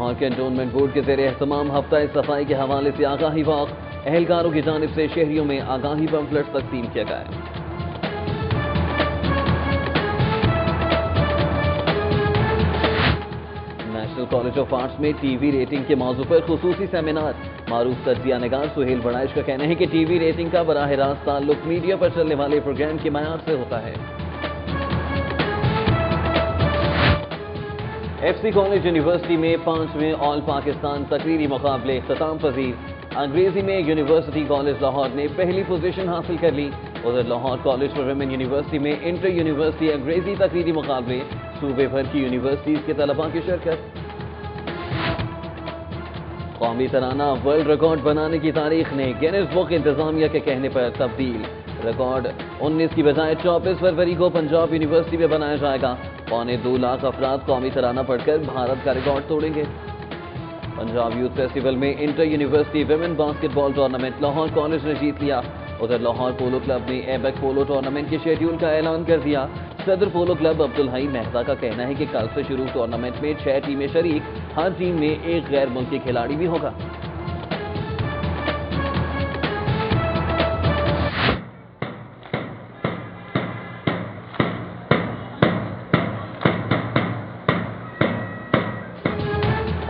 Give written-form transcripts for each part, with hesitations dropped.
Lahore cantonment board کے زیر اہتمام ہفتہ صفائی کے حوالے سے آگاہی واک، اہلکاروں کی جانب سے شہریوں میں آگاہی پمفلٹ تقسیم کیا گیا ہے۔ نیشنل کالج آف آرٹس میں ٹی وی ریٹنگ کے موضوع پر خصوصی سیمینار، معروف تجزیہ نگار سہیل بڑائش کا کہنا ہے کہ ٹی وی ریٹنگ کا براہ راست تعلق میڈیا پر چلنے والے پروگرام کے معیار سے ہوتا ہے۔ ایف سی کالج یونیورسٹی میں 5ویں آل پاکستان تقریری مقابلے اختتام پذیر، انگریزی میں یونیورسٹی کالج لاہور نے پہلی پوزیشن حاصل کر لی۔ ادھر Lahore college for women university میں انٹر یونیورسٹی انگریزی تقریری مقابلے، صوبے بھر کی یونیورسٹیز کے طلباء کی شرکت۔ قومی ترانہ ورلڈ ریکارڈ بنانے کی تاریخ نے گینیس بک انتظامیہ کے کہنے پر تبدیل، ریکارڈ 19 کی بجائے 24 فروری کو پنجاب یونیورسٹی میں بنایا جائے گا۔ 2.25 لاکھ افراد قومی ترانہ پڑھ کر بھارت کا ریکارڈ توڑیں گے۔ پنجاب یوتھ فیسٹیول میں انٹر یونیورسٹی ویمن باسکٹ بال ٹورنامنٹ لاہور کالج نے جیت لیا۔ ادھر لاہور پولو کلب نے ایبک پولو ٹورنامنٹ کے شیڈیول کا اعلان کر دیا۔ صدر پولو کلب عبدالحی مہتا کا کہنا ہے کہ کل سے شروع ٹورنامنٹ میں 6 ٹیمیں شریک، ہر ٹیم میں ایک غیر ملکی کھلاڑی بھی ہوگا۔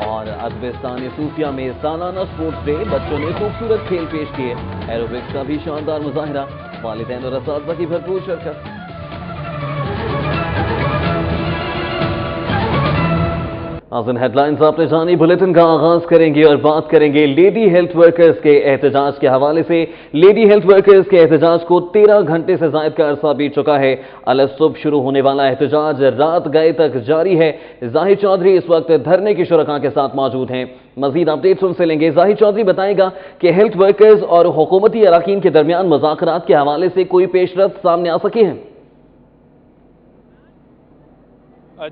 اور ادبستان صوفیہ میں سالانہ سپورٹس ڈے، بچوں نے خوبصورت کھیل پیش کیے، ایروبکس کا بھی شاندار مظاہرہ، والدین اور اساتذہ کی بھرپور شرکت۔ ناظرین ہیڈ لائنز آپ نے جانی، بلیٹن کا آغاز کریں گے اور بات کریں گے لیڈی ہیلتھ ورکرز کے احتجاج کے حوالے سے۔ لیڈی ہیلتھ ورکرز کے احتجاج کو 13 گھنٹے سے زائد کا عرصہ بیت چکا ہے۔ الصبح شروع ہونے والا احتجاج رات گئے تک جاری ہے۔ ظاہر چودھری اس وقت دھرنے کی شرکاء کے ساتھ موجود ہیں، مزید اپڈیٹس ان سے لیں گے۔ ظاہر چودھری بتائے گا کہ ہیلتھ ورکرز اور حکومتی اراکین کے درمیان مذاکرات کے حوالے سے کوئی پیش رفت سامنے آ سکی ہے؟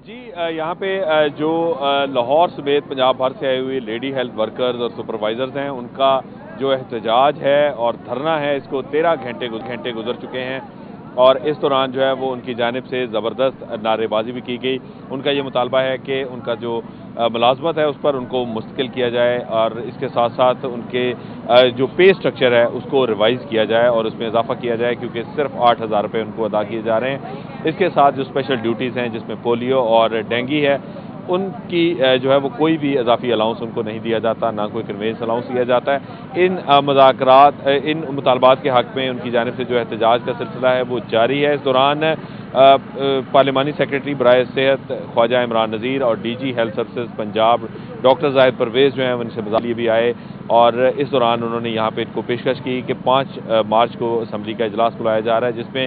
جی یہاں پہ جو لاہور سمیت پنجاب بھر سے آئے ہوئے لیڈی ہیلتھ ورکرز اور سپروائزرز ہیں، ان کا جو احتجاج ہے اور دھرنا ہے، اس کو 13 گھنٹے گزر چکے ہیں، اور اس دوران جو ہے وہ ان کی جانب سے زبردست نعرے بازی بھی کی گئی۔ ان کا یہ مطالبہ ہے کہ ان کا جو ملازمت ہے اس پر ان کو مستقل کیا جائے، اور اس کے ساتھ ساتھ ان کے جو پے سٹرکچر ہے اس کو ریوائز کیا جائے اور اس میں اضافہ کیا جائے، کیونکہ صرف 8,000 روپے ان کو ادا کیے جا رہے ہیں۔ اس کے ساتھ جو اسپیشل ڈیوٹیز ہیں جس میں پولیو اور ڈینگی ہے، ان کی جو ہے وہ کوئی بھی اضافی الاؤنس ان کو نہیں دیا جاتا، نہ کوئی کنوینس الاؤنس دیا جاتا ہے۔ ان مطالبات کے حق میں ان کی جانب سے جو احتجاج کا سلسلہ ہے وہ جاری ہے۔ اس دوران پارلیمانی سیکریٹری برائے صحت خواجہ عمران نذیر اور D G health services Punjab doctor Zahid Pervaiz جو ہیں ان سے مذاکرات بھی آئے، اور اس دوران انہوں نے یہاں پہ ان کو پیشکش کی کہ 5 مارچ کو اسمبلی کا اجلاس بلایا جا رہا ہے، جس میں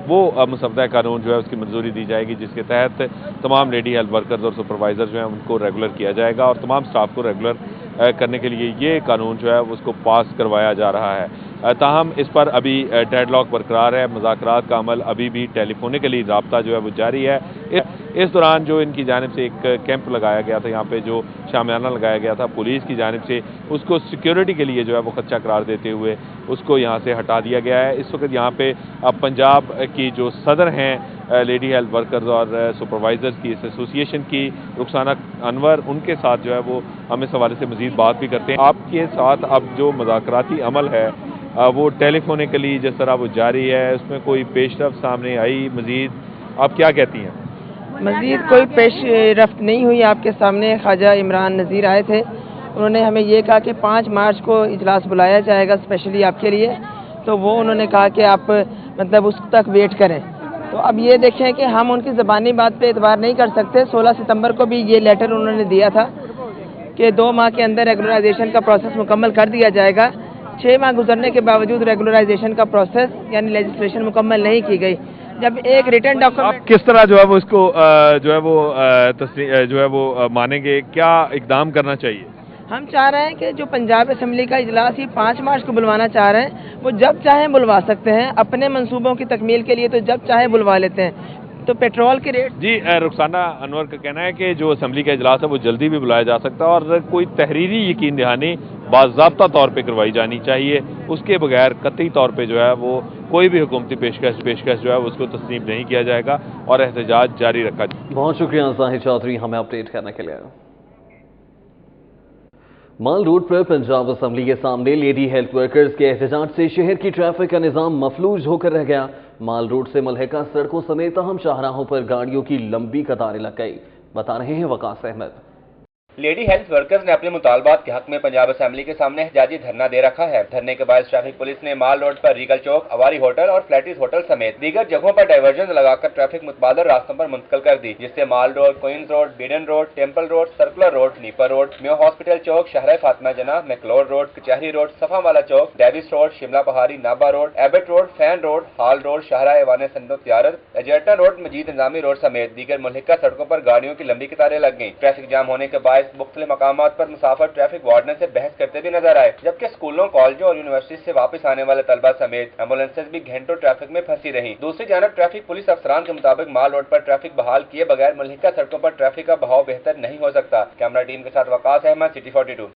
وہ مسودہ قانون جو ہے اس کی منظوری دی جائے گی، جس کے تحت تمام لیڈی ہیلتھ ورکرز اور سپروائزر جو ہیں ان کو ریگولر کیا جائے گا، اور تمام سٹاف کو ریگولر کرنے کے لیے یہ قانون جو ہے اس کو پاس کروایا جا رہا ہے۔ تاہم اس پر ابھی ڈیڈ لاک برقرار ہے، مذاکرات کا عمل ابھی بھی ٹیلیفونکلی رابطہ جو ہے وہ جاری ہے۔ اس دوران جو ان کی جانب سے ایک کیمپ لگایا گیا تھا، یہاں پہ جو شامیانہ لگایا گیا تھا پولیس کی جانب سے، اس کو سیکیورٹی کے لیے جو ہے وہ خدشہ قرار دیتے ہوئے اس کو یہاں سے ہٹا دیا گیا ہے۔ اس وقت یہاں پہ پنجاب کی جو صدر ہیں لیڈی ہیلتھ ورکرز اور سپروائزرز کی اس ایسوسیشن کی، رخسانہ انور، ان کے ساتھ جو ہے وہ ہم اس حوالے سے مزید بات بھی کرتے ہیں۔ آپ کے ساتھ اب جو مذاکراتی عمل ہے وہ ٹیلی فونکلی جس طرح وہ جاری ہے، اس میں کوئی پیش رفت سامنے آئی؟ مزید آپ کیا کہتی ہیں؟ مزید کوئی پیش رفت نہیں ہوئی۔ آپ کے سامنے خواجہ عمران نذیر آئے تھے، انہوں نے ہمیں یہ کہا کہ 5 مارچ کو اجلاس بلایا جائے گا اسپیشلی آپ کے لیے، تو وہ انہوں نے کہا کہ آپ مطلب اس تک ویٹ کریں۔ تو اب یہ دیکھیں کہ ہم ان کی زبانی بات پہ اعتبار نہیں کر سکتے۔ 16 ستمبر کو بھی یہ لیٹر انہوں نے دیا تھا کہ 2 ماہ کے اندر ریگولرائزیشن کا پروسیس مکمل کر دیا جائے گا۔ 6 ماہ گزرنے کے باوجود ریگولرائزیشن کا پروسیس یعنی لیجسلیشن مکمل نہیں کی گئی۔ جب ایک ریٹن ڈاکومنٹ کس طرح جو ہے وہ اس کو جو ہے وہ مانیں گے، کیا اقدام کرنا چاہیے؟ ہم چاہ رہے ہیں کہ جو پنجاب اسمبلی کا اجلاس ہی 5 مارچ کو بلوانا چاہ رہے ہیں، وہ جب چاہیں بلوا سکتے ہیں، اپنے منصوبوں کی تکمیل کے لیے تو جب چاہیں بلوا لیتے ہیں۔ تو پیٹرول کے ریٹ جی رخسانہ انور کا کہنا ہے کہ جو اسمبلی کا اجلاس ہے وہ جلدی بھی بلایا جا سکتا ہے، اور کوئی تحریری یقین دہانی باضابطہ طور پہ کروائی جانی چاہیے، اس کے بغیر قطعی طور پہ جو ہے وہ کوئی بھی حکومتی پیشکش جو ہے اس کو تسلیم نہیں کیا جائے گا، اور احتجاج جاری رکھا جائے گا۔ بہت شکریہ ظاہر چودھری ہمیں اپڈیٹ کرنے کے لیے۔ مال روڈ پر پنجاب اسمبلی کے سامنے لیڈی ہیلتھ ورکرز کے احتجاج سے شہر کی ٹریفک کا نظام مفلوج ہو کر رہ گیا۔ مال روڈ سے ملحقہ سڑکوں سمیت اہم شاہراہوں پر گاڑیوں کی لمبی قطاریں لگ گئی۔ بتا رہے ہیں وقاص احمد۔ لیڈی ہیلتھ ورکرز نے اپنے مطالبات کے حق میں پنجاب اسمبلی کے سامنے احتجاجی دھرنا دے رکھا ہے۔ دھرنے کے باعث ٹریفک پولیس نے مال روڈ پر ریگل چوک، اواری ہوٹل اور فلیٹیز ہوٹل سمیت دیگر جگہوں پر ڈائیورژن لگا کر ٹریفک متبادل راستوں پر منتقل کر دی، جس سے mall road, Queens road, Beadon road, Temple road, circular road, Napier road, Mayo hospital چوک، شاہراہ فاطمہ جناح، میکلور روڈ، کچہری روڈ، صفا والا چوک، ڈیوس روڈ، شملہ پہاڑی، Nabha road, Abbott road, Fane road, Hall road, شاہراہ ایوان سند و تجارت، ایجرٹا روڈ، مجید نظامی روڈ سمیت دیگر ملحقہ سڑکوں پر گاڑیوں کی لمبی قطاریں لگ گئیں۔ ٹریفک جام ہونے کے باعث مختلف مقامات پر مسافر ٹریفک وارڈن سے بحث کرتے بھی نظر آئے، جبکہ اسکولوں، کالجوں اور یونیورسٹی سے واپس آنے والے طلبہ سمیت ایمبولینسز بھی گھنٹوں ٹریفک میں پھنسی رہیں۔ دوسری جانب ٹریفک پولیس افسران کے مطابق مال روڈ پر ٹریفک بحال کیے بغیر ملحقہ سڑکوں پر ٹریفک کا بہاؤ بہتر نہیں ہو سکتا۔ کیمرہ ٹیم کے ساتھ وقاص Ahmad, city 42۔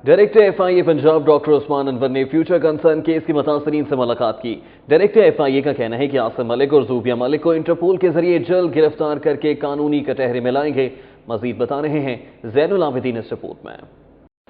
Director F I a Punjab doctor Usman انور نے فیوچر کنسرن کیس کی متاثرین سے ملاقات کی۔ ڈائریکٹر ایف آئی اے کا کہنا ہے کہ عاصم ملک اور زوبیہ ملک کو انٹرپول کے ذریعے جلد گرفتار کر کے قانونی کٹہرے میں لائیں گے۔ مزید بتا رہے ہیں زین العابدین اس رپورٹ میں۔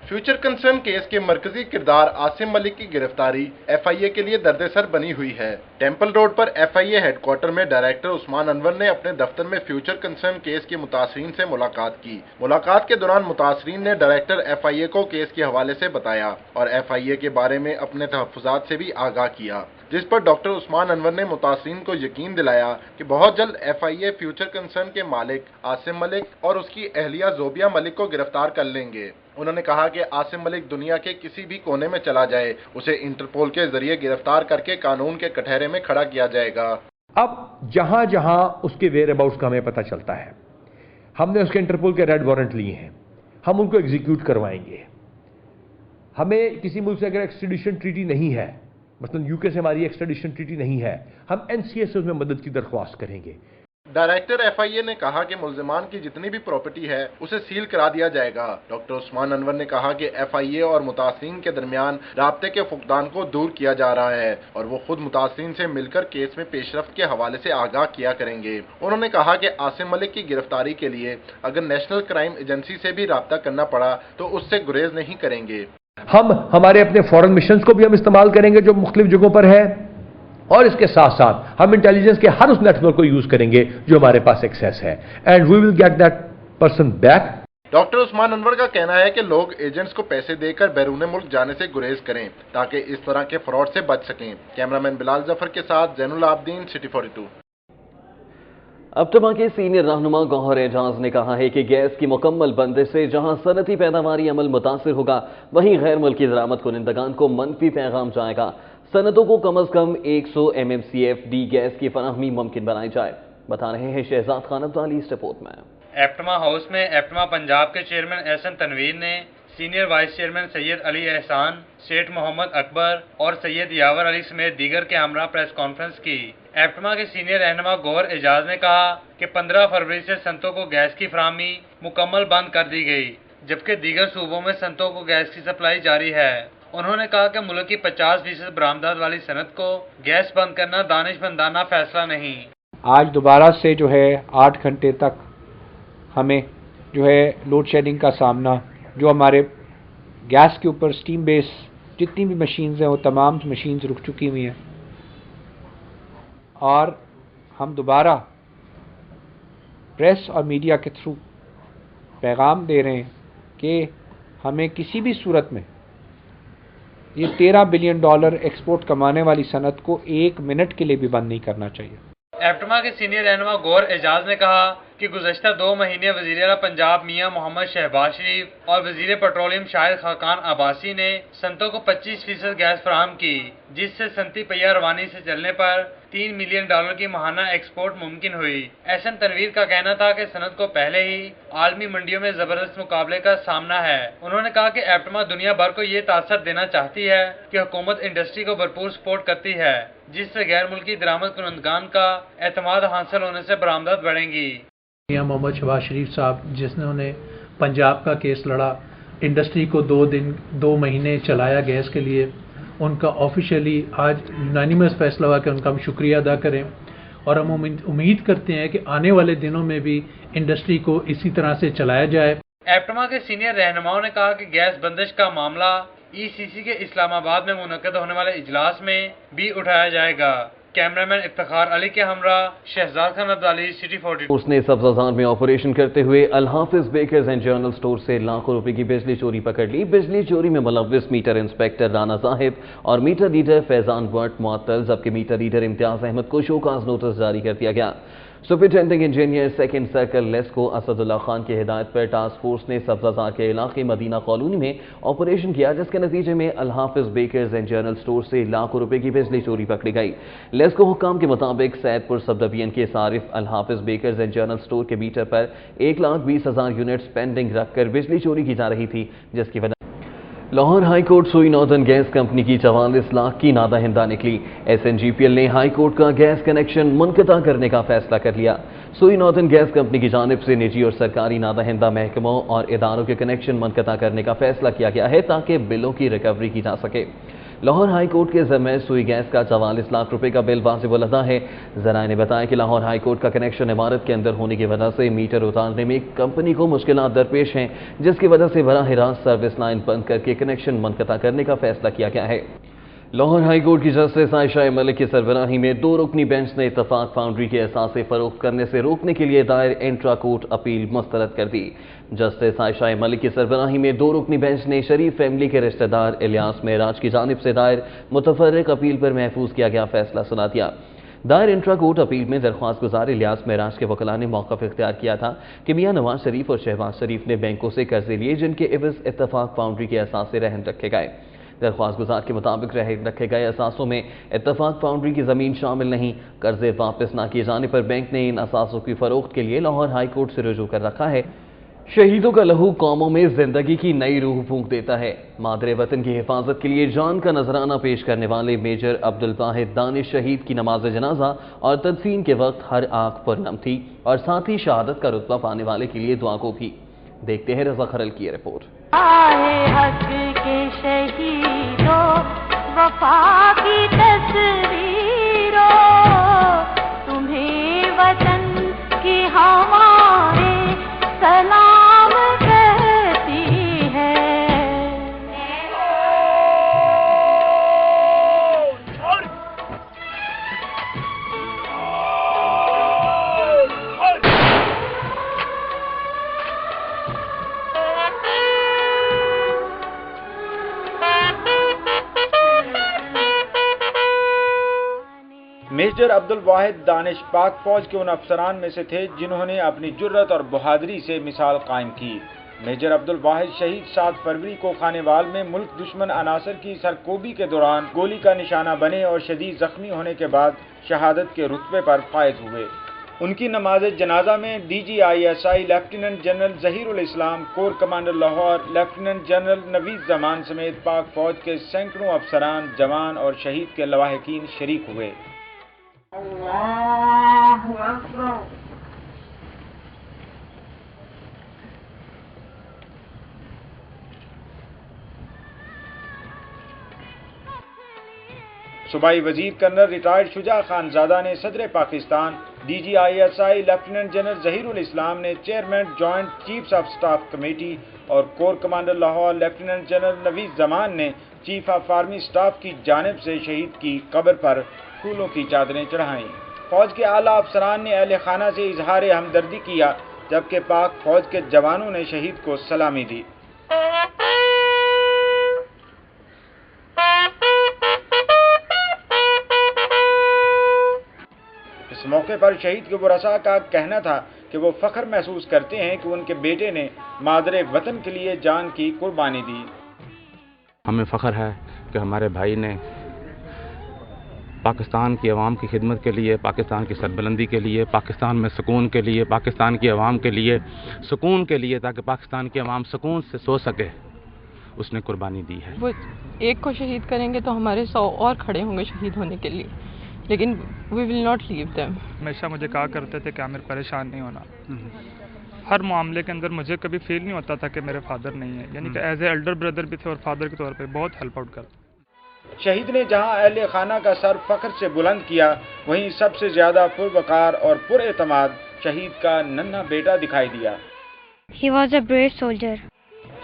فیوچر کنسرن کیس کے مرکزی کردار عاصم ملک کی گرفتاری ایف آئی اے کے لیے درد سر بنی ہوئی ہے۔ Temple road per F I a head quarter میں ڈائریکٹر عثمان انور نے اپنے دفتر میں فیوچر کنسرن کیس کے متاثرین سے ملاقات کی۔ ملاقات کے دوران متاثرین نے ڈائریکٹر ایف آئی اے کو کیس کے حوالے سے بتایا اور ایف آئی اے کے بارے میں اپنے تحفظات سے بھی آگاہ کیا، جس پر ڈاکٹر عثمان انور نے متاثرین کو یقین دلایا کہ بہت جلد F I A future concern کے مالک عاصم ملک اور اس کی اہلیہ زوبیہ ملک کو گرفتار کر لیں گے۔ انہوں نے کہا کہ عاصم ملک دنیا کے کسی بھی کونے میں چلا جائے، اسے انٹرپول کے ذریعے گرفتار کر کے قانون کے کٹہرے میں کھڑا کیا جائے گا۔ اب جہاں جہاں اس کے ویئر اباؤٹس کا ہمیں پتہ چلتا ہے، ہم نے اس کے انٹرپول کے ریڈ وارنٹ لیے ہیں، ہم ان کو ایگزیکیوٹ کروائیں گے۔ ہمیں کسی ملک سے اگر ایکسٹریڈیشن ٹریٹی نہیں ہے، مثلا یو کے سے ہماری ایکسٹریڈیشن ٹریٹی نہیں ہے، ہم این سی ایس میں مدد کی درخواست کریں گے۔ ڈائریکٹر ایف آئی اے نے کہا کہ ملزمان کی جتنی بھی پراپرٹی ہے اسے سیل کرا دیا جائے گا۔ ڈاکٹر عثمان انور نے کہا کہ ایف آئی اے اور متاثرین کے درمیان رابطے کے فقدان کو دور کیا جا رہا ہے اور وہ خود متاثرین سے مل کر کیس میں پیش رفت کے حوالے سے آگاہ کیا کریں گے۔ انہوں نے کہا کہ عاصم ملک کی گرفتاری کے لیے اگر نیشنل کرائم ایجنسی سے بھی رابطہ کرنا پڑا تو اس سے گریز نہیں کریں گے۔ ہم ہمارے اپنے فورن مشنز کو بھی ہم استعمال کریں گے جو مختلف جگہوں پر ہے، اور اس کے ساتھ ساتھ ہم انٹیلیجنس کے ہر اس نیٹ ورک کو یوز کریں گے جو ہمارے پاس ایکسیس ہے، and we will get that person back. Doctor Usman Anwar کا کہنا ہے کہ لوگ ایجنٹس کو پیسے دے کر بیرون ملک جانے سے گریز کریں تاکہ اس طرح کے فراڈ سے بچ سکیں۔ کیمرامین بلال ظفر کے ساتھ زین العابدین، سٹی 42۔ اپٹما کے سینئر رہنما گوہر اعجاز نے کہا ہے کہ گیس کی مکمل بندش سے جہاں صنعتی پیداواری عمل متاثر ہوگا، وہیں غیر ملکی درآمد کنندگان کو منفی پیغام جائے گا۔ صنعتوں کو کم از کم 100 MMCFD گیس کی فراہمی ممکن بنائی جائے۔ بتا رہے ہیں شہزاد خان عبدالی اس رپورٹ میں۔ ایپٹما ہاؤس میں ایپٹما پنجاب کے چیئرمین احسن تنویر نے سینئر وائس چیئرمین سید علی احسان، سیٹھ محمد اکبر اور سید یاور علی سمیت دیگر کے ہمراہ پریس کانفرنس کی۔ ایپٹما کے سینئر رہنما گوہر اعجاز نے کہا کہ 15 فروری سے صنعتوں کو گیس کی فراہمی مکمل بند کر دی گئی، جبکہ دیگر صوبوں میں صنعتوں کو گیس کی سپلائی جاری ہے۔ انہوں نے کہا کہ ملک کی 50% برآمدات والی صنعت کو گیس بند کرنا دانشمندانہ فیصلہ نہیں۔ آج دوبارہ سے جو ہے 8 گھنٹے تک ہمیں جو ہے لوڈ شیڈنگ کا سامنا، جو ہمارے گیس کے اوپر سٹیم بیس جتنی بھی مشینز ہیں وہ تمام مشینز رک چکی ہوئی ہیں، اور ہم دوبارہ پریس اور میڈیا کے تھرو پیغام دے رہے ہیں کہ ہمیں کسی بھی صورت میں یہ $13 بلین ایکسپورٹ کمانے والی صنعت کو 1 منٹ کے لیے بھی بند نہیں کرنا چاہیے۔ ایپٹما کے سینئر رہنما گوہر اعجاز نے کہا کہ گزشتہ 2 مہینے وزیر اعلیٰ پنجاب میاں محمد شہباز شریف اور وزیر پیٹرولیم شاہد خاقان عباسی نے صنعتوں کو 25% گیس فراہم کی، جس سے صنعتی پہیہ روانی سے چلنے پر $3 ملین کی ماہانہ ایکسپورٹ ممکن ہوئی۔ احسن تنویر کا کہنا تھا کہ صنعت کو پہلے ہی عالمی منڈیوں میں زبردست مقابلے کا سامنا ہے۔ انہوں نے کہا کہ ایپٹما دنیا بھر کو یہ تاثر دینا چاہتی ہے کہ حکومت انڈسٹری کو بھرپور سپورٹ کرتی ہے، جس سے غیر ملکی درآمد کنندگان کا اعتماد حاصل ہونے سے برآمدات بڑھیں گی۔ میاں محمد شہباز شریف صاحب جس نے پنجاب کا کیس لڑا، انڈسٹری کو 2 مہینے چلایا گیس کے لیے، ان کا آفیشیلی آج یونانیمس فیصلہ ہوا کہ ان کا ہم شکریہ ادا کریں، اور ہم امید کرتے ہیں کہ آنے والے دنوں میں بھی انڈسٹری کو اسی طرح سے چلایا جائے۔ ایپٹما کے سینئر رہنماؤں نے کہا کہ گیس بندش کا معاملہ ECC کے اسلام آباد میں منعقد ہونے والے اجلاس میں بھی اٹھایا جائے گا۔ کیمرامین افتخار علی کے ہمراہ شہزاد خان عبدالعزیز، سٹی 42۔ اس نے سبزہ میں آپریشن کرتے ہوئے الحافظ بیکرز اینڈ جنرل سٹور سے لاکھوں روپے کی بجلی چوری پکڑ لی۔ بجلی چوری میں ملوث میٹر انسپیکٹر رانا صاحب اور میٹر ریڈر فیضان بٹ معطل، جبکہ میٹر ریڈر امتیاز احمد کو شوکاز نوٹس جاری کر دیا گیا۔ Superintending engineer second circle LESCO Asad Ullah Khan کی ہدایت پر ٹاسک فورس نے سبزہ کے علاقے مدینہ کالونی میں آپریشن کیا، جس کے نتیجے میں الحافظ بیکرز اینڈ جنرل سٹور سے لاکھوں روپے کی بجلی چوری پکڑی گئی۔ لیسکو حکام کے مطابق سید پور سب ڈویژن کے صارف الحافظ بیکرز اینڈ جنرل سٹور کے میٹر پر 1,20,000 یونٹس پینڈنگ رکھ کر بجلی چوری کی جا رہی تھی، جس کی وجہ لاہور ہائی کورٹ سوئی ناردرن گیس کمپنی کی 44 لاکھ کی نادہندہ نکلی۔ SNGPL نے ہائی کورٹ کا گیس کنیکشن منقطع کرنے کا فیصلہ کر لیا۔ سوئی ناردرن گیس کمپنی کی جانب سے نجی اور سرکاری نادہندہ محکموں اور اداروں کے کنیکشن منقطع کرنے کا فیصلہ کیا گیا ہے تاکہ بلوں کی ریکوری کی جا سکے۔ لاہور ہائی کورٹ کے ذمہ سوئی گیس کا 44 لاکھ روپے کا بل واجب الادا ہے۔ ذرائع نے بتایا کہ لاہور ہائی کورٹ کا کنیکشن عمارت کے اندر ہونے کی وجہ سے میٹر اتارنے میں کمپنی کو مشکلات درپیش ہیں، جس کی وجہ سے براہ راست سروس لائن بند کر کے کنیکشن منقطع کرنے کا فیصلہ کیا گیا ہے۔ لاہور ہائی کورٹ کی جسٹس عائشہ ملک کی سربراہی میں 2 رکنی بینچ نے اتفاق فاؤنڈری کے اثاثے فروخت کرنے سے روکنے کے لیے دائر انٹرا کورٹ اپیل مسترد کر دی۔ جسٹس عائشہ ملک کی سربراہی میں 2 رکنی بینچ نے شریف فیملی کے رشتہ دار الیاس معراج کی جانب سے دائر متفرق اپیل پر محفوظ کیا گیا فیصلہ سنا دیا۔ دائر انٹرا کورٹ اپیل میں درخواست گزار الیاس معراج کے وکلاء نے موقف اختیار کیا تھا کہ میاں نواز شریف اور شہباز شریف نے بینکوں سے قرضے لیے، جن کے عوض اتفاق فاؤنڈری کے اثاثے رہن رکھے گئے۔ درخواست گزار کے مطابق رکھے گئے اثاثوں میں اتفاق فاؤنڈری کی زمین شامل نہیں۔ قرضے واپس نہ کیے جانے پر بینک نے ان اثاثوں کی فروخت کے لیے لاہور ہائی کورٹ سے رجوع کر رکھا ہے۔ شہیدوں کا لہو قوموں میں زندگی کی نئی روح پھونک دیتا ہے۔ مادر وطن کی حفاظت کے لیے جان کا نذرانہ پیش کرنے والے میجر عبدالواحد دانش شہید کی نماز جنازہ اور تدفین کے وقت ہر آنکھ پرنم تھی، اور ساتھ ہی شہادت کا رتبہ پانے والے کے لیے دعا کو بھی۔ دیکھتے ہیں رضا خرل کی رپورٹ۔ حق کے شہیدوں وفا کی تصویروں، تمہیں وطن کی ہوائیں سلام کہتی ہے۔ میجر عبدالواحد دانش پاک فوج کے ان افسران میں سے تھے جنہوں نے اپنی جرت اور بہادری سے مثال قائم کی۔ میجر عبدالواحد شہید 7 فروری کو خانیوال میں ملک دشمن عناصر کی سرکوبی کے دوران گولی کا نشانہ بنے اور شدید زخمی ہونے کے بعد شہادت کے رتبے پر فائز ہوئے۔ ان کی نماز جنازہ میں DGISI lieutenant general Zaheer ul-Islam, corps commander Lahore lieutenant general Naveed Zaman سمیت پاک فوج کے سینکڑوں افسران، جوان اور شہید کے لواحقین شریک ہوئے۔ اللہ اکبر۔ صوبائی وزیر کرنل ریٹائرڈ شجاع خان زادہ نے صدر Pakistan DGISI lieutenant general Zaheer ul-Islam نے chairman joint chiefs of staff committee اور corps commander Lahore lieutenant general Naveed Zaman نے چیف آف آرمی سٹاف کی جانب سے شہید کی قبر پر پھولوں کی چادریں چڑھائیں۔ فوج کے اعلیٰ افسران نے اہل خانہ سے اظہار ہمدردی کیا، جبکہ پاک فوج کے جوانوں نے شہید کو سلامی دی۔ اس موقع پر شہید کے ورثاء کا کہنا تھا کہ وہ فخر محسوس کرتے ہیں کہ ان کے بیٹے نے مادر وطن کے لیے جان کی قربانی دی۔ ہمیں فخر ہے کہ ہمارے بھائی نے پاکستان کی عوام کی خدمت کے لیے، پاکستان کی سربلندی کے لیے، پاکستان میں سکون کے لیے، پاکستان کی عوام کے لیے سکون کے لیے، تاکہ پاکستان کی عوام سکون سے سو سکے، اس نے قربانی دی ہے۔ وہ ایک کو شہید کریں گے تو ہمارے 100 اور کھڑے ہوں گے شہید ہونے کے لیے، لیکن وی ول ناٹ لیو دیم۔ ہمیشہ مجھے کہا کرتے تھے کہ عامر پریشان نہیں ہونا۔ ہر معاملے کے اندر مجھے کبھی فیل نہیں ہوتا تھا کہ میرے فادر نہیں ہیں، یعنی کہ ایز اے ایلڈر بردر بھی تھے اور فادر کے طور پہ بہت ہیلپ آؤٹ کرتے۔ شہید نے جہاں اہل خانہ کا سر فخر سے بلند کیا، وہیں سب سے زیادہ پروقار اور پر اعتماد شہید کا ننھا بیٹا دکھائی دیا۔ He was a brave soldier.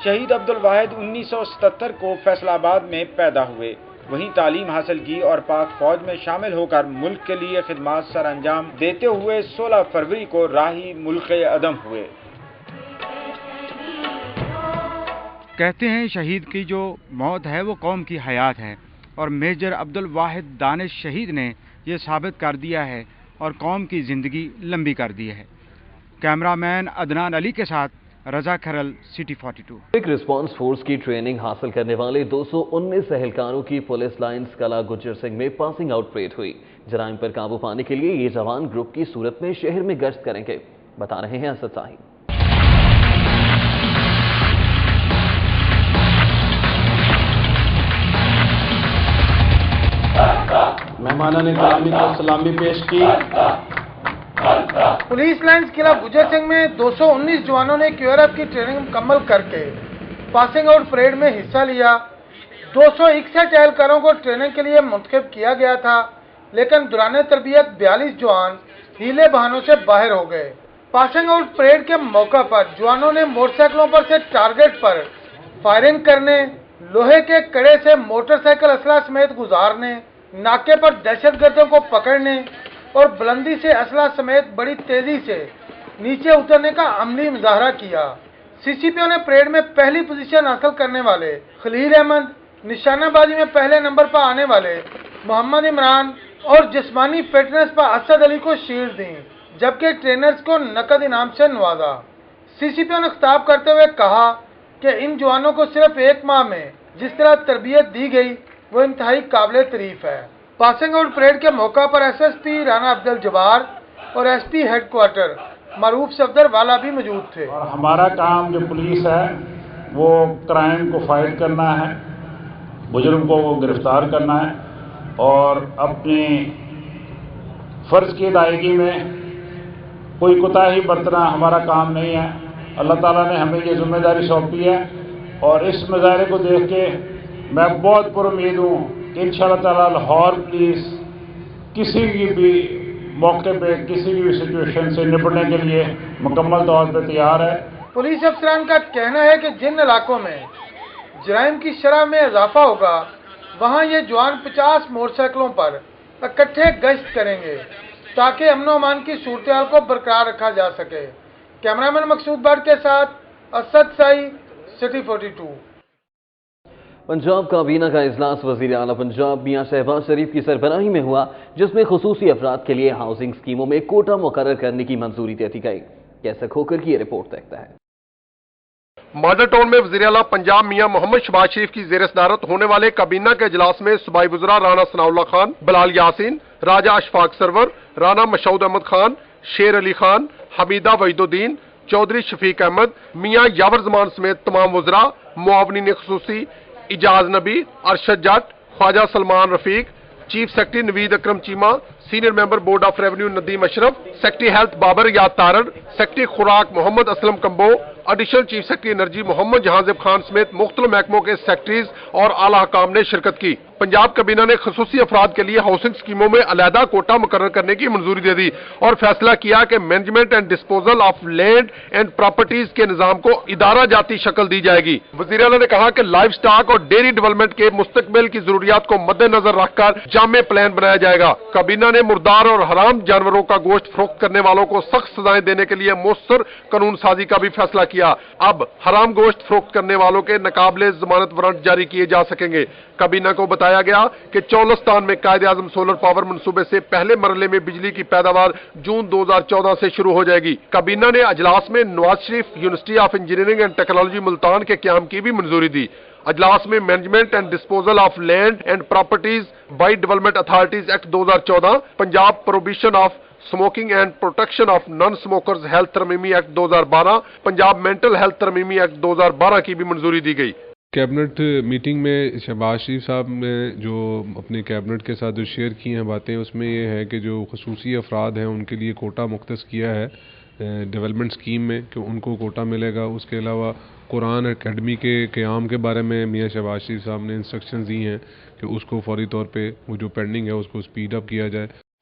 شہید عبدالواحد 1977 کو فیصل آباد میں پیدا ہوئے، وہیں تعلیم حاصل کی اور پاک فوج میں شامل ہو کر ملک کے لیے خدمات سر انجام دیتے ہوئے 16 فروری کو راہی ملک عدم ہوئے۔ کہتے ہیں شہید کی جو موت ہے وہ قوم کی حیات ہے، اور میجر عبدالواحد دانش شہید نے یہ ثابت کر دیا ہے اور قوم کی زندگی لمبی کر دی ہے۔ کیمرہ مین عدنان علی کے ساتھ رضا کھرل، سٹی 42۔ ایک ریسپانس فورس کی ٹریننگ حاصل کرنے والے 219 اہلکاروں کی پولیس لائنز کلا گجر سنگھ میں پاسنگ آؤٹ پریڈ ہوئی۔ جرائم پر قابو پانے کے لیے یہ جوان گروپ کی صورت میں شہر میں گشت کریں گے، بتا رہے ہیں اسد صاحب۔ مہمانان گرامی کو سلامی پیش کی۔ پولیس لائنز قلعہ گجر سنگھ میں 219 جوانوں نے کیو آر ایف کی ٹریننگ مکمل کر کے پاسنگ آؤٹ پریڈ میں حصہ لیا۔ 261 اہلکاروں کو ٹریننگ کے لیے منتخب کیا گیا تھا، لیکن دوران تربیت 42 جوان ہیلے بہانوں سے باہر ہو گئے۔ پاسنگ آؤٹ پریڈ کے موقع پر جوانوں نے موٹر سائیکلوں پر سے ٹارگٹ پر فائرنگ کرنے، لوہے کے کڑے سے موٹر سائیکل اسلحہ سمیت گزارنے، ناکے پر دہشت گردوں کو پکڑنے اور بلندی سے اسلحہ سمیت بڑی تیزی سے نیچے اترنے کا عملی مظاہرہ کیا۔ سی سی پی او نے پریڈ میں پہلی پوزیشن حاصل کرنے والے خلیل احمد، نشانہ بازی میں پہلے نمبر پر آنے والے محمد عمران اور جسمانی فٹنس پر اسد علی کو شیلڈ دیں، جبکہ ٹرینرز کو نقد انعام سے نوازا۔ سی سی پی او نے خطاب کرتے ہوئے کہا کہ ان جوانوں کو صرف 1 ماہ میں جس طرح تربیت دی گئی وہ انتہائی قابل تعریف ہے۔ پاسنگ آؤٹ پریڈ کے موقع پر S S P Rana Abduljabbar اور ایس پی ہیڈ کوارٹر معروف صفدر والا بھی موجود تھے۔ اور ہمارا کام جو پولیس ہے وہ کرائم کو فائٹ کرنا ہے، مجرم کو گرفتار کرنا ہے، اور اپنی فرض کی ادائیگی میں کوئی کوتاہی برتنا ہمارا کام نہیں ہے۔ اللہ تعالیٰ نے ہمیں یہ ذمہ داری سونپی ہے، اور اس مظاہرے کو دیکھ کے میں بہت پر امید ہوں کہ انشاءاللہ تعالیٰ لاہور پولیس کسی بھی موقع پہ کسی بھی سچویشن سے نپٹنے کے لیے مکمل طور پہ تیار ہے۔ پولیس افسران کا کہنا ہے کہ جن علاقوں میں جرائم کی شرح میں اضافہ ہوگا وہاں یہ جوان 50 موٹر سائیکلوں پر اکٹھے گشت کریں گے تاکہ امن و امان کی صورتحال کو برقرار رکھا جا سکے۔ کیمرہ مین مقصود بٹ کے ساتھ اسد سائی، سٹی 42۔ پنجاب کابینہ کا اجلاس وزیر اعلیٰ پنجاب میاں شہباز شریف کی سربراہی میں ہوا، جس میں خصوصی افراد کے لیے ہاؤسنگ اسکیموں میں کوٹا مقرر کرنے کی منظوری دے دی گئی۔ کیسے کھوکر کی یہ رپورٹ دیکھتا ہے۔ ماڈل ٹاؤن میں وزیر اعلیٰ پنجاب میاں محمد شہباز شریف کی زیر صدارت ہونے والے کابینہ کے اجلاس میں صوبائی وزراء رانا ثناء اللہ خان، بلال یاسین، راجہ اشفاق سرور، رانا مشعود احمد خان، شیر علی خان، حمیدہ وحید الدین، چودھری شفیق احمد، میاں یاور زمان سمیت تمام وزراء، معاونین خصوصی Ijaz Nabi, Arshad Jatt, Khawaja Salman Rafique, chief secretary Naveed Akram Cheema, senior member board of revenue Nadeem Ashraf, secretary health Babar یاد تارڑ، سیکرٹری خوراک Muhammad Aslam Kamboh, additional chief secretary energy Muhammad Jahanzeb Khan سمیت مختلف محکموں کے سیکرٹریز اور اعلیٰ حکام نے شرکت کی۔ پنجاب کابینہ نے خصوصی افراد کے لیے ہاؤسنگ اسکیموں میں علیحدہ کوٹا مقرر کرنے کی منظوری دے دی اور فیصلہ کیا کہ management and disposal of land and properties کے نظام کو ادارہ جاتی شکل دی جائے گی۔ وزیر اعلیٰ نے کہا کہ لائف سٹاک اور ڈیری ڈیولپمنٹ کے مستقبل کی ضروریات کو مد نظر رکھ کر جامع پلان بنایا جائے گا۔ کابینہ نے مردار اور حرام جانوروں کا گوشت فروخت کرنے والوں کو سخت سزائیں دینے کے لیے مؤثر قانون سازی کا بھی فیصلہ کیا۔ اب حرام گوشت فروخت کرنے والوں کے ناقابل ضمانت وارنٹ جاری کیے جا سکیں گے۔ کابینہ کو بتایا گیا کہ چولستان میں قائد اعظم سولر پاور منصوبے سے پہلے مرحلے میں بجلی کی پیداوار جون 2014 سے شروع ہو جائے گی۔ کابینہ نے اجلاس میں Nawaz Sharif university of engineering and technology Multan کے قیام کی بھی منظوری دی۔ اجلاس میں management and disposal of land and properties by development authorities act 2014، Punjab prohibition of smoking and protection of non smokers health ترمیمی ایکٹ 2012، پنجاب مینٹل ہیلتھ ترمیمی ایکٹ 2012 کی بھی منظوری دی گئی۔ کیبنٹ میٹنگ میں شہباز شریف صاحب نے جو اپنے کیبنٹ کے ساتھ جو شیئر کی ہیں باتیں، اس میں یہ ہے کہ جو خصوصی افراد ہیں ان کے لیے کوٹا مختص کیا ہے ڈیولپمنٹ اسکیم میں کہ ان کو کوٹا ملے گا۔ اس کے علاوہ قرآن اکیڈمی کے قیام کے بارے میں میاں شہباز شریف صاحب نے انسٹرکشنز دی ہیں کہ اس کو فوری طور پہ وہ جو پینڈنگ ہے اس کو سپیڈ اپ کیا جائے۔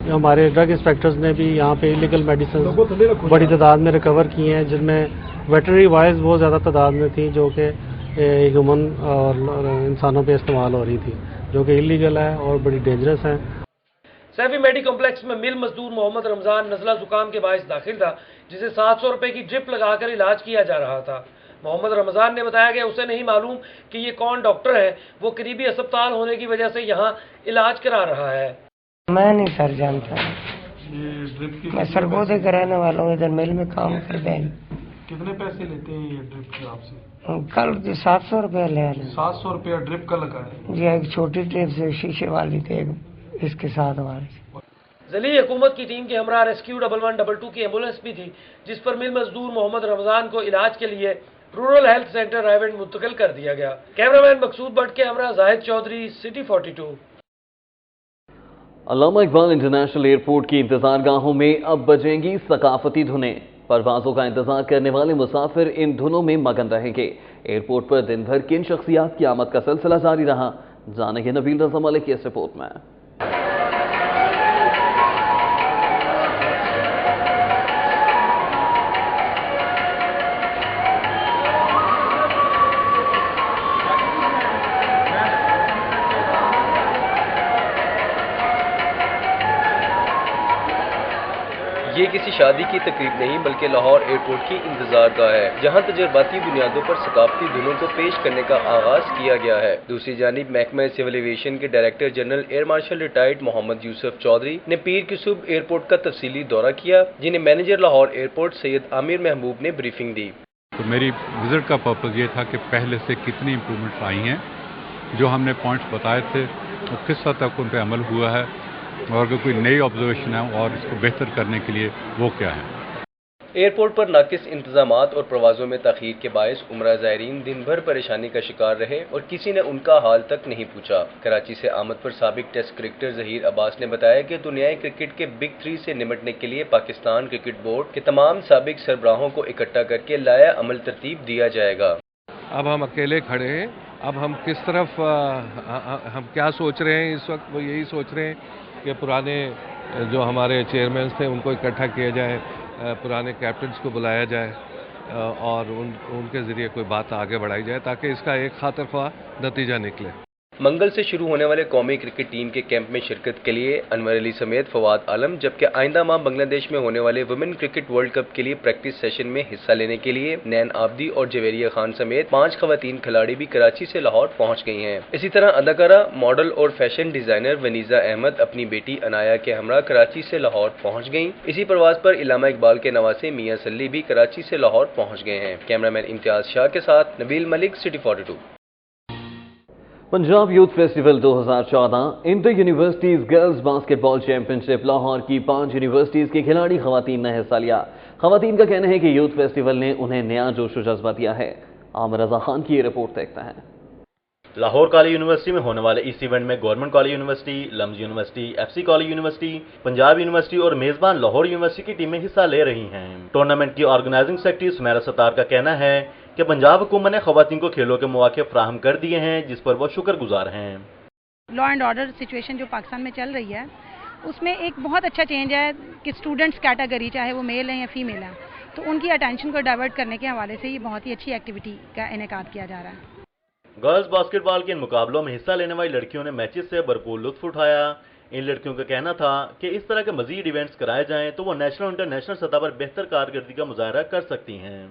ہمارے ڈرگ انسپیکٹرز نے بھی یہاں پہ انلیگل میڈیسن بڑی تعداد میں ریکور کی ہیں، جن میں ویٹرنری وائز بہت زیادہ تعداد میں تھی جو کہ ہیومن اور انسانوں پہ استعمال ہو رہی تھی، جو کہ انلیگل ہے اور بڑی ڈینجرس ہیں۔ سیفی میڈی کمپلیکس میں مل مزدور محمد رمضان نزلہ زکام کے باعث داخل تھا، جسے 700 روپے کی ڈرپ لگا کر علاج کیا جا رہا تھا۔ محمد رمضان نے بتایا کہ اسے نہیں معلوم کہ یہ کون ڈاکٹر ہے، وہ قریبی اسپتال ہونے کی وجہ سے یہاں علاج کرا رہا ہے۔ میں نہیں سر جانتا، میں سرگودے کا رہنے والا ہوں، ادھر مل میں کام کرتے ہیں۔ کتنے پیسے لیتے ہیں یہ ڈرپ کے آپ سے؟ کل 700 روپے لے رہے ہیں۔ 700 روپیہ ڈرپ کا لگا ہے جی، ایک چھوٹی ڈرپ سے شیشے والی تھی، ایک اس کے ساتھ ہماری ذیلی حکومت کی ٹیم کے ہمراہ ریسکیو 1122 کی ایمبولینس بھی تھی، جس پر مل مزدور محمد رمضان کو علاج کے لیے رورل ہیلتھ سینٹر رائیونڈ منتقل کر دیا گیا۔ کیمرامین مقصود بٹ کے ہمراہ زاہد چودھری، سٹی 42۔ علامہ اقبال انٹرنیشنل ایئرپورٹ کی انتظار گاہوں میں اب بجیں گی ثقافتی دھنیں۔ پروازوں کا انتظار کرنے والے مسافر ان دھنوں میں مگن رہیں گے۔ ایئرپورٹ پر دن بھر کن شخصیات کی آمد کا سلسلہ جاری رہا، جانیں گے نبیل رضا ملک کی اس رپورٹ میں۔ یہ کسی شادی کی تقریب نہیں بلکہ لاہور ایئرپورٹ کی انتظار گاہ ہے، جہاں تجرباتی بنیادوں پر ثقافتی دھنوں کو پیش کرنے کا آغاز کیا گیا ہے۔ دوسری جانب محکمہ سول ایویشن کے director general air marshal retired Muhammad Yousuf Chaudhry نے پیر کی صبح ایئرپورٹ کا تفصیلی دورہ کیا، جنہیں مینیجر لاہور ایئرپورٹ سید عامر محبوب نے بریفنگ دی۔ تو میری وزٹ کا پرپز یہ تھا کہ پہلے سے کتنی امپرومنٹس آئی ہیں، جو ہم نے پوائنٹس بتائے تھے وہ کس حد تک ان پہ عمل ہوا ہے، اور اگر کوئی نئی آبزرویشن ہے اور اس کو بہتر کرنے کے لیے وہ کیا ہے۔ ایئرپورٹ پر ناقص انتظامات اور پروازوں میں تاخیر کے باعث عمرہ زائرین دن بھر پریشانی کا شکار رہے اور کسی نے ان کا حال تک نہیں پوچھا۔ کراچی سے آمد پر سابق ٹیسٹ کرکٹر ظہیر عباس نے بتایا کہ دنیائے کرکٹ کے بگ 3 سے نمٹنے کے لیے پاکستان کرکٹ بورڈ کے تمام سابق سربراہوں کو اکٹھا کر کے لایا عمل ترتیب دیا جائے گا۔ اب ہم اکیلے کھڑے ہیں، اب ہم کس طرف ہم کیا سوچ رہے ہیں اس وقت، وہ یہی سوچ رہے ہیں کہ پرانے جو ہمارے چیئرمینس تھے ان کو اکٹھا کیا جائے، پرانے کیپٹنز کو بلایا جائے اور ان کے ذریعے کوئی بات آگے بڑھائی جائے تاکہ اس کا ایک خاطر خواہ نتیجہ نکلے۔ منگل سے شروع ہونے والے قومی کرکٹ ٹیم کے کیمپ میں شرکت کے لیے انور علی سمیت فواد عالم، جبکہ آئندہ ماہ بنگلہ دیش میں ہونے والے ویمن کرکٹ ورلڈ کپ کے لیے پریکٹس سیشن میں حصہ لینے کے لیے نین آبدی اور جویریہ خان سمیت 5 خواتین کھلاڑی بھی کراچی سے لاہور پہنچ گئی ہیں۔ اسی طرح اداکارہ، ماڈل اور فیشن ڈیزائنر ونیزا احمد اپنی بیٹی انایا کے ہمراہ کراچی سے لاہور پہنچ گئیں۔ اسی پرواز پر علامہ اقبال کے نواسے میاں سلی بھی کراچی سے لاہور پہنچ گئے ہیں۔ کیمرامین امتیاز شاہ کے ساتھ Nabeel Malik, city 42۔ Punjab youth festival 2014 inter universities girls basketball championship Lahore کی 5 یونیورسٹیز کے کھلاڑی خواتین نے حصہ لیا۔ خواتین کا کہنا ہے کہ یوتھ فیسٹیول نے انہیں نیا جوش و جذبہ دیا ہے۔ عامر رضا خان کی یہ رپورٹ دیکھتا ہے۔ لاہور کالج یونیورسٹی میں ہونے والے اس ایونٹ میں government college university, LUMS university, F C college university, Punjab university اور میزبان لاہور یونیورسٹی کی ٹیمیں حصہ لے رہی ہیں۔ ٹورنامنٹ کی آرگنائزنگ سیکرٹری سمیرہ ستار کا کہنا ہے کہ پنجاب حکومت نے خواتین کو کھیلوں کے مواقع فراہم کر دیے ہیں، جس پر وہ شکر گزار ہیں۔ لا اینڈ آرڈر سچویشن جو پاکستان میں چل رہی ہے اس میں ایک بہت اچھا چینج ہے کہ اسٹوڈنٹس کیٹیگری چاہے وہ میل ہیں یا فیمیل ہیں تو ان کی اٹینشن کو ڈائیورٹ کرنے کے حوالے سے یہ بہت ہی اچھی ایکٹیویٹی کا انعقاد کیا جا رہا ہے۔ گرلز باسکٹ بال کے ان مقابلوں میں حصہ لینے والی لڑکیوں نے میچز سے بھرپور لطف اٹھایا۔ ان لڑکیوں کا کہنا تھا کہ اس طرح کے مزید ایونٹس کرائے جائیں تو وہ نیشنل اور انٹرنیشنل سطح پر بہتر کارکردگی کا مظاہرہ کر سکتی ہیں۔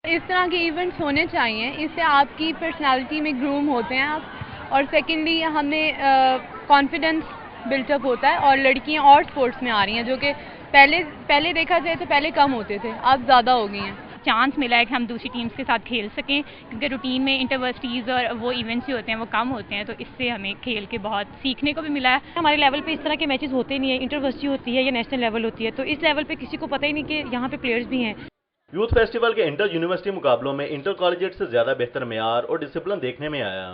اس طرح کے ایونٹس ہونے چاہیے، اس سے آپ کی پرسنالٹی میں گروم ہوتے ہیں آپ، اور سیکنڈلی ہمیں کانفیڈنس بلٹ اپ ہوتا ہے، اور لڑکیاں اور سپورٹس میں آ رہی ہیں جو کہ پہلے دیکھا جائے تو پہلے کم ہوتے تھے، اب زیادہ ہو گئی ہیں۔ چانس ملا ہے کہ ہم دوسری ٹیمز کے ساتھ کھیل سکیں، کیونکہ روٹین میں انٹرورسٹیز اور وہ ایونٹس جو ہوتے ہیں وہ کم ہوتے ہیں، تو اس سے ہمیں کھیل کے بہت سیکھنے کو بھی ملا ہے۔ ہمارے لیول پہ اس طرح کے میچز ہوتے نہیں ہیں، انٹرورسٹی ہوتی ہے یا نیشنل لیول ہوتی ہے، تو اس لیول پہ کسی کو پتہ ہی نہیں کہ یہاں پہ پلیئرز بھی ہیں۔ یوتھ فیسٹیول کے انٹر یونیورسٹی مقابلوں میں انٹر کالجیٹ سے زیادہ بہتر معیار اور ڈسپلن دیکھنے میں آیا۔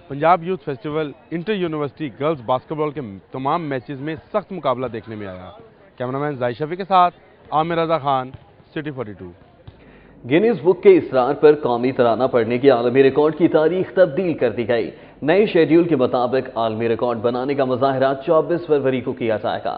Punjab youth festival inter university girls basketball کے تمام میچز میں سخت مقابلہ دیکھنے میں آیا۔ کیمرامین زاہد شفیع کے ساتھ عامر رضا خان، سٹی 42۔ گینیز بک کے اصرار پر قومی ترانہ پڑھنے کی عالمی ریکارڈ کی تاریخ تبدیل کر دی گئی۔ نئے شیڈیول کے مطابق عالمی ریکارڈ بنانے کا مظاہرہ 24 فروری کو کیا جائے گا۔